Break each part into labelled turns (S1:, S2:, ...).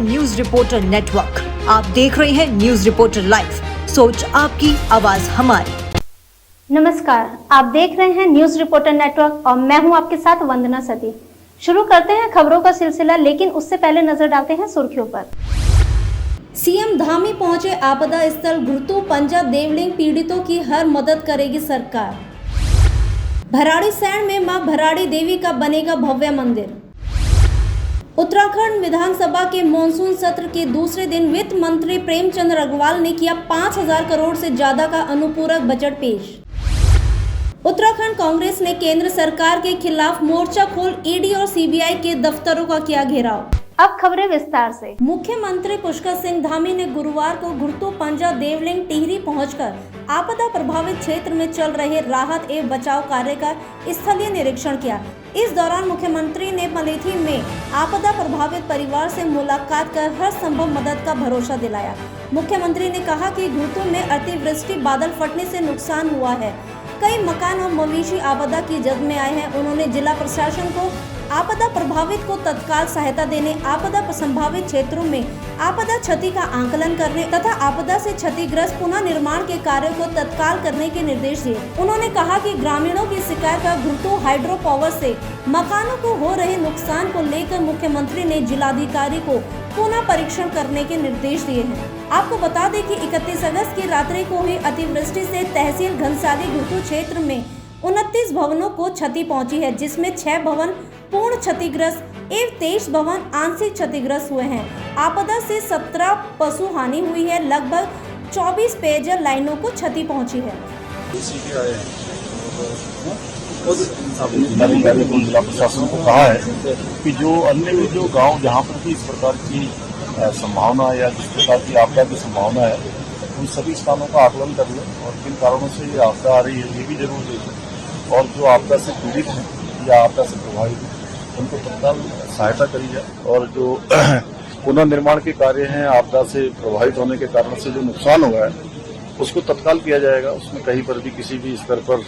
S1: News reporter network. आप देख रहे हैं न्यूज रिपोर्टर लाइव, सोच आपकी, आवाज हमारी।
S2: नमस्कार, आप देख रहे हैं न्यूज रिपोर्टर नेटवर्क और मैं हूं आपके साथ वंदना सती। शुरू करते हैं खबरों का सिलसिला, लेकिन उससे पहले नजर डालते हैं सुर्खियों पर। सीएम धामी पहुंचे आपदा स्थल घुरतू पंजा देवलिंग, पीड़ितों की हर मदद करेगी सरकार। भराड़ीसैंण में मां भराड़ी देवी का बनेगा भव्य मंदिर। उत्तराखंड विधानसभा के मॉनसून सत्र के दूसरे दिन वित्त मंत्री प्रेमचंद अग्रवाल ने किया 5,000 करोड़ से ज्यादा का अनुपूरक बजट पेश। उत्तराखंड कांग्रेस ने केंद्र सरकार के खिलाफ मोर्चा खोल ईडी और सीबीआई के दफ्तरों का किया घेराव। अब खबरें विस्तार से। मुख्यमंत्री पुष्कर सिंह धामी ने गुरुवार को घुरतू पंजा देवलिंग टिहरी पहुंचकर आपदा प्रभावित क्षेत्र में चल रहे राहत एवं बचाव कार्य का स्थलीय निरीक्षण किया। इस दौरान मुख्यमंत्री ने मलेठी में आपदा प्रभावित परिवार से मुलाकात कर हर संभव मदद का भरोसा दिलाया। मुख्यमंत्री ने कहा कि घुरतू में अतिवृष्टि बादल फटने से नुकसान हुआ है, कई मकान और मवेशी आपदा की जद में आए हैं। उन्होंने जिला प्रशासन को आपदा प्रभावित को तत्काल सहायता देने, आपदा संभावित क्षेत्रों में आपदा क्षति का आंकलन करने तथा आपदा से क्षतिग्रस्त पुनः निर्माण के कार्यों को तत्काल करने के निर्देश दिए। उन्होंने कहा कि ग्रामीणों की शिकायत पर घुरतू हाइड्रो पावर से मकानों को हो रहे नुकसान को लेकर मुख्यमंत्री ने जिलाधिकारी को पुनः परीक्षण करने के निर्देश दिए हैं। आपको बता दें कि 31 अगस्त की रात्रि को हुई अतिवृष्टि से तहसील घनसाली घुरतू क्षेत्र में 29 भवनों को क्षति पहुंची है, जिसमें 6 भवन पूर्ण क्षतिग्रस्त एवं 23 भवन आंशिक क्षतिग्रस्त हुए हैं। आपदा से 17 पशु हानि हुई है, लगभग 24 पेयजल लाइनों को क्षति पहुंची है।
S3: जिला प्रशासन को कहा है कि जो अन्य भी जो गांव जहां पर भी इस प्रकार की संभावना या जिस प्रकार की आपदा की संभावना है, उन सभी स्थानों का आकलन कर लें और किन कारणों से ये आपदा आ रही है ये भी जरूर देखें, और जो आपदा से पीड़ित हैं या आपदा से प्रभावित हैं उनको तत्काल सहायता करी जाए, और जो पुनर्निर्माण के कार्य हैं आपदा से प्रभावित होने के कारण से जो नुकसान हुआ है उसको तत्काल किया जाएगा। उसमें कहीं पर भी किसी भी स्तर पर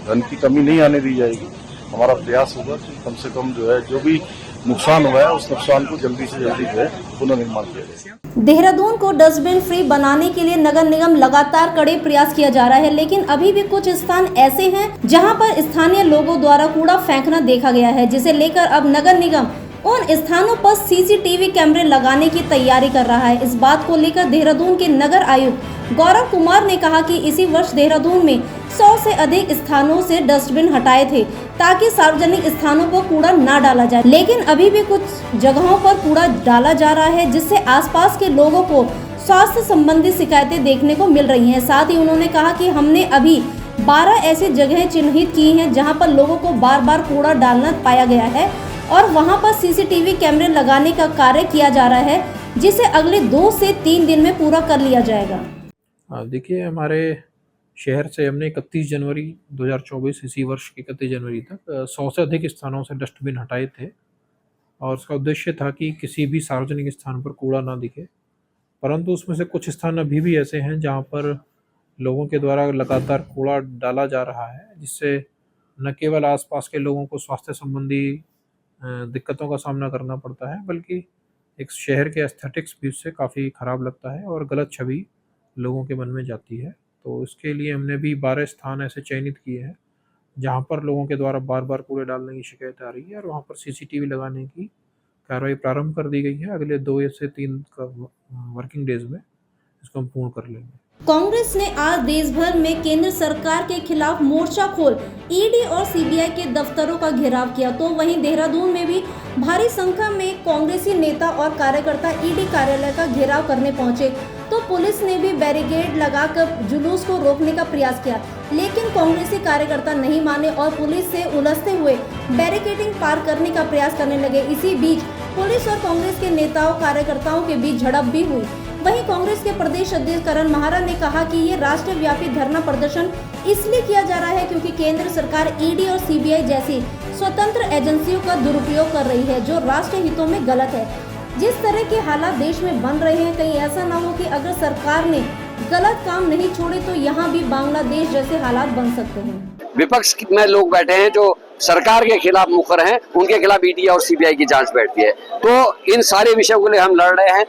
S3: धन की कमी नहीं आने दी जाएगी। हमारा प्रयास होगा कि कम से कम जो है जो भी नुकसान हुआ है उस नुकसान को जल्दी से जल्दी जो है पुनर्निर्माण किया जाए।
S2: देहरादून को डस्टबिन फ्री बनाने के लिए नगर निगम लगातार कड़े प्रयास किया जा रहा है, लेकिन अभी भी कुछ स्थान ऐसे हैं जहां पर स्थानीय लोगों द्वारा कूड़ा फेंकना देखा गया है, जिसे लेकर अब नगर निगम उन स्थानों पर सीसीटीवी कैमरे लगाने की तैयारी कर रहा है। इस बात को लेकर देहरादून के नगर आयुक्त गौरव कुमार ने कहा कि इसी वर्ष देहरादून में 100 से अधिक स्थानों से डस्टबिन हटाए थे ताकि सार्वजनिक स्थानों पर कूड़ा ना डाला जाए, लेकिन अभी भी कुछ जगहों पर कूड़ा डाला जा रहा है, जिससे आसपास के लोगों को स्वास्थ्य संबंधी शिकायतें देखने को मिल रही हैं। साथ ही उन्होंने कहा कि हमने अभी 12 ऐसी जगहें चिन्हित की हैं जहां पर लोगों को बार बार कूड़ा डालना पाया गया है और वहां पर सीसीटीवी कैमरे लगाने का कार्य किया जा रहा है, जिसे अगले 2 से 3 दिन में पूरा कर लिया जाएगा।
S4: देखिए, हमारे शहर से हमने 31 जनवरी 2024 इसी वर्ष की 31 जनवरी तक 100 से अधिक स्थानों से डस्टबिन हटाए थे, और उसका उद्देश्य था कि किसी भी सार्वजनिक स्थान पर कूड़ा ना दिखे। परंतु उसमें से कुछ स्थान अभी भी ऐसे हैं जहां पर लोगों के द्वारा लगातार कूड़ा डाला जा रहा है, जिससे न केवल आसपास के लोगों को स्वास्थ्य संबंधी दिक्कतों का सामना करना पड़ता है, बल्कि एक शहर के एस्थेटिक्स भी उससे काफ़ी ख़राब लगता है और गलत छवि लोगों के मन में जाती है। तो इसके लिए हमने भी 12 स्थान ऐसे चयनित किए हैं जहां पर लोगों के द्वारा बार बार कूड़े डालने की शिकायत आ रही है, और वहां पर सीसीटीवी लगाने की कार्रवाई प्रारंभ कर दी गई है। अगले 2 से 3 वर्किंग डेज में इसको हम पूर्ण कर लेंगे।
S2: कांग्रेस ने आज देश भर में केंद्र सरकार के खिलाफ मोर्चा खोल ईडी और सीबीआई के दफ्तरों का घेराव किया, तो वहीं देहरादून में भी भारी संख्या में कांग्रेसी नेता और कार्यकर्ता ईडी कार्यालय का घेराव करने पहुंचे, तो पुलिस ने भी बैरिकेड लगाकर जुलूस को रोकने का प्रयास किया, लेकिन कांग्रेसी कार्यकर्ता नहीं माने और पुलिस से उलझते हुए बैरिकेडिंग पार करने का प्रयास करने लगे। इसी बीच पुलिस और कांग्रेस के नेताओं कार्यकर्ताओं के बीच झड़प भी हुई। वहीं कांग्रेस के प्रदेश अध्यक्ष करण महारा ने कहा कि ये राष्ट्रव्यापी धरना प्रदर्शन इसलिए किया जा रहा है क्योंकि केंद्र सरकार ईडी और सीबीआई जैसी स्वतंत्र एजेंसियों का दुरुपयोग कर रही है, जो राष्ट्र हितों में गलत है। जिस तरह के हालात देश में बन रहे हैं, कहीं ऐसा ना हो कि अगर सरकार ने गलत काम नहीं छोड़े तो यहाँ भी बांग्लादेश जैसे हालात बन सकते हैं।
S5: विपक्ष में लोग बैठे हैं जो सरकार के खिलाफ मुखर हैं उनके खिलाफ ईडी और सीबीआई की जांच बैठती है। तो इन सारे विषयों के लिए हम लड़ रहे हैं।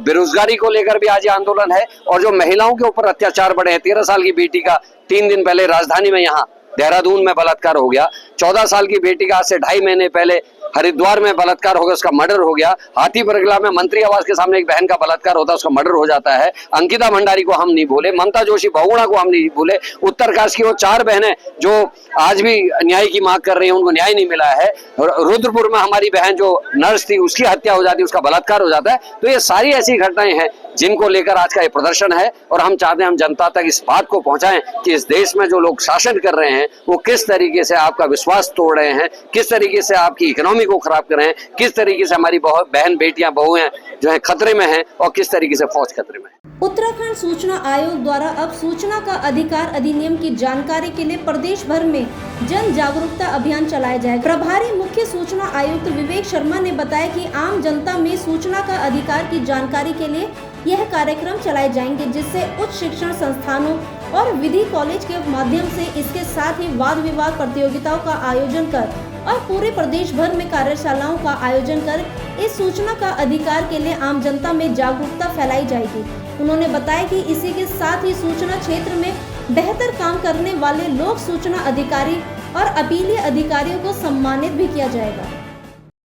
S5: बेरोजगारी को लेकर भी आज ये आंदोलन है और जो महिलाओं के ऊपर अत्याचार बढ़े हैं, 13 साल की बेटी का 3 दिन पहले राजधानी में यहाँ देहरादून में बलात्कार हो गया, 14 साल की बेटी का आज से 2.5 महीने पहले हरिद्वार में बलात्कार हो गया, उसका मर्डर हो गया। हाथी परगला में मंत्री आवास के सामने एक बहन का बलात्कार होता है, उसका मर्डर हो जाता है। अंकिता भंडारी को हम नहीं भूले, ममता जोशी बहुगुणा को हम नहीं भूले, उत्तरकाशी की वो 4 बहनें जो आज भी न्याय की मांग कर रही हैं, उनको न्याय नहीं मिला है। रुद्रपुर में हमारी बहन जो नर्स थी उसकी हत्या हो जाती है, उसका बलात्कार हो जाता है। तो ये सारी ऐसी घटनाएं हैं जिनको लेकर आज का ये प्रदर्शन है और हम चाहते हैं हम जनता तक इस बात को पहुंचाएं कि इस देश में जो लोग शासन कर रहे हैं वो किस तरीके से आपका विश्वास तोड़ रहे हैं, किस तरीके से आपकी इकोनॉमी को खराब कर रहे हैं, किस तरीके से हमारी बहन बेटियां बहुएं जो है खतरे में हैं और किस तरीके से फौज खतरे में है।
S2: उत्तराखंड सूचना आयोग द्वारा अब सूचना का अधिकार अधिनियम की जानकारी के लिए प्रदेश भर में जन जागरूकता अभियान चलाया जाएगा। प्रभारी मुख्य सूचना आयुक्त विवेक शर्मा ने बताया कि आम जनता में सूचना का अधिकार की जानकारी के लिए यह कार्यक्रम चलाए जाएंगे, जिससे उच्च शिक्षण संस्थानों और विधि कॉलेज के माध्यम से इसके साथ ही वाद विवाद प्रतियोगिताओं का आयोजन कर और पूरे प्रदेश भर में कार्यशालाओं का आयोजन कर इस सूचना का अधिकार के लिए आम जनता में जागरूकता फैलाई जाएगी। उन्होंने बताया कि इसी के साथ ही सूचना क्षेत्र में बेहतर काम करने वाले लोक सूचना अधिकारी और अपीलीय अधिकारियों को सम्मानित भी किया जाएगा।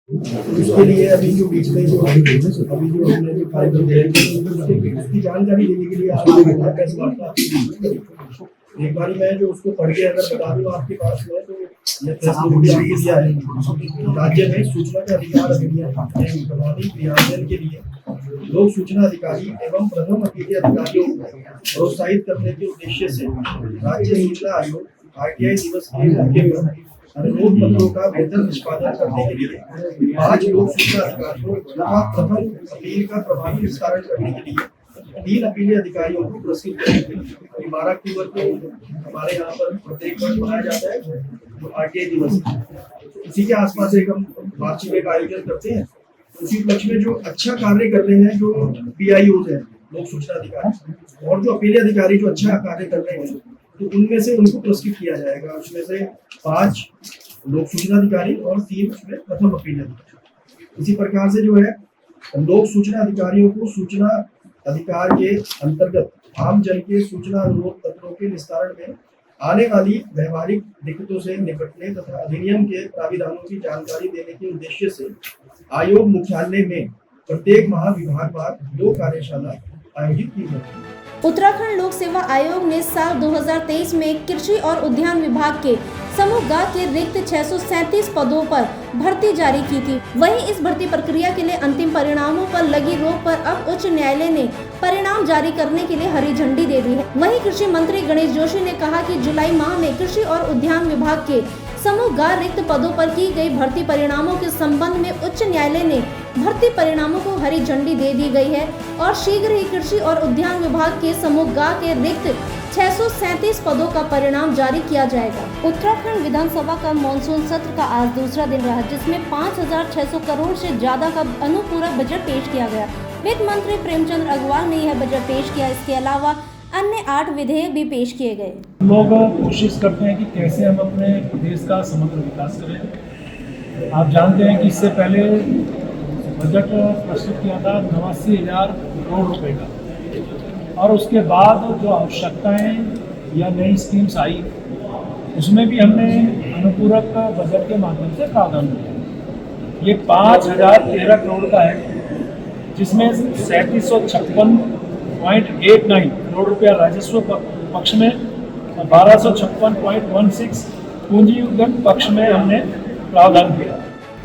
S6: उसके लिए अभी जो बीच में जो अभी जो हमने जो कार्यक्रम उसकी जानकारी देने के लिए एक बार मैं जो उसको पढ़ के अगर बता दूं आपके पास में तो दिया है राज्य में सूचना का अधिकार अधिनियम प्रभावी क्रियान्वयन के लिए लोक सूचना अधिकारी एवं प्रथम अपीलीय अधिकारियों को प्रोत्साहित करने के उद्देश्य से राज्य सूचना आयोग RTI दिवस के मौके पर अनुरोध पत्रों का बेहतर निष्पादन करने के लिए 5 लोक सूचना अधिकारियों तथा प्रथम अपील का प्रभावी निस्तारण करने के लिए 3 अपीलीय अधिकारियों को पुरस्कृत करेंगे। 12 अक्टूबर को हमारे यहाँ पर प्रत्येक वर्ष मनाया जाता है जो RTI दिवस, इसी के आसपास एक हम वार्षिक एक आयोजन करते हैं। उसी उपलक्ष्य में जो अच्छा कार्य कर रहे हैं जो PIOs हैं लोक सूचना अधिकारी और जो अपीलीय अधिकारी जो अच्छा कार्य कर रहे हैं तो उनमें से उनको पुरस्कृत किया जाएगा। उसमें से 5 लोक सूचना अधिकारी और 3 उसमें प्रथम अपीलीय अधिकारी। इसी प्रकार से जो है लोक सूचना अधिकारियों को सूचना अधिकार के अंतर्गत आम जन के सूचना अनुरोध पत्रों के निस्तारण में आने वाली व्यवहारिक दिक्कतों से निपटने तथा अधिनियम के प्राविधानों की जानकारी देने के उद्देश्य से आयोग मुख्यालय में प्रत्येक माह विभागवार 2 कार्यशाला आयोजित की जाती है।
S2: उत्तराखंड लोक सेवा आयोग ने साल 2023 में कृषि और उद्यान विभाग के समूह ग के रिक्त 637 पदों पर भर्ती जारी की थी। वहीं इस भर्ती प्रक्रिया के लिए अंतिम परिणामों पर लगी रोक पर अब उच्च न्यायालय ने परिणाम जारी करने के लिए हरी झंडी दे दी है। वहीं कृषि मंत्री गणेश जोशी ने कहा कि जुलाई माह में कृषि और उद्यान विभाग के समूह ग रिक्त पदों पर की गई भर्ती परिणामों के संबंध में उच्च न्यायालय ने भर्ती परिणामों को हरी झंडी दे दी गई है और शीघ्र ही कृषि और उद्यान विभाग के समूह ग के रिक्त 637 पदों का परिणाम जारी किया जाएगा। उत्तराखंड विधानसभा का मानसून सत्र का आज दूसरा दिन रहा, जिसमें 5,600 करोड़ से ज्यादा का अनुपूरक बजट पेश किया गया। वित्त मंत्री प्रेमचंद अग्रवाल ने यह बजट पेश किया। इसके अलावा अन्य 8 विधेयक भी पेश किए गए।
S7: लोग कोशिश करते हैं कि कैसे हम अपने प्रदेश का समग्र विकास करें। आप जानते हैं कि इससे पहले बजट प्रस्तुत किया था 89,000 करोड़ रुपए का, और उसके बाद जो आवश्यकताएं या नई स्कीम्स आई उसमें भी हमने अनुपूरक बजट के माध्यम से प्रावधान किया। ये 5,013 करोड़ का है, जिसमें 3756.89 करोड़ रुपया राजस्व पक्ष में, 1256.16 पूंजीगत पक्ष में हमने प्रावधान किया।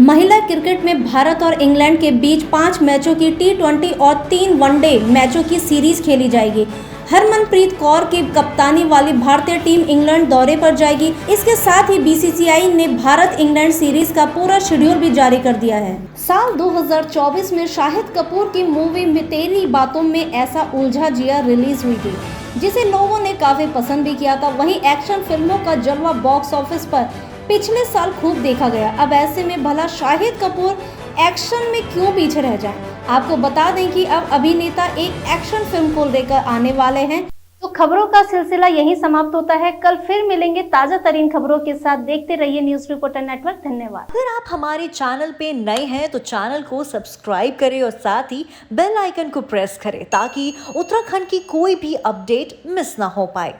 S2: महिला क्रिकेट में भारत और इंग्लैंड के बीच 5 मैचों की T20 और 3 वनडे मैचों की सीरीज खेली जाएगी। हरमनप्रीत कौर की कप्तानी वाली भारतीय टीम इंग्लैंड दौरे पर जाएगी। इसके साथ ही BCCI ने भारत इंग्लैंड सीरीज का पूरा शेड्यूल भी जारी कर दिया है। साल 2024 में शाहिद कपूर की मूवी तेरी बातों में ऐसा उलझा जिया रिलीज हुई थी, जिसे लोगों ने काफी पसंद भी किया था। वहीं एक्शन फिल्मों का जलवा बॉक्स ऑफिस पर पिछले साल खूब देखा गया। अब ऐसे में भला शाहिद कपूर एक्शन में क्यों पीछे रह जाएं? आपको बता दें कि अब अभिनेता एक एक्शन फिल्म को लेकर आने वाले हैं। तो खबरों का सिलसिला यहीं समाप्त होता है। कल फिर मिलेंगे ताजा तरीन खबरों के साथ। देखते रहिए न्यूज रिपोर्टर नेटवर्क। धन्यवाद।
S1: अगर आप हमारे चैनल पे नए हैं तो चैनल को सब्सक्राइब करें और साथ ही बेल आइकन को प्रेस करें ताकि उत्तराखंड की कोई भी अपडेट मिस ना हो पाए।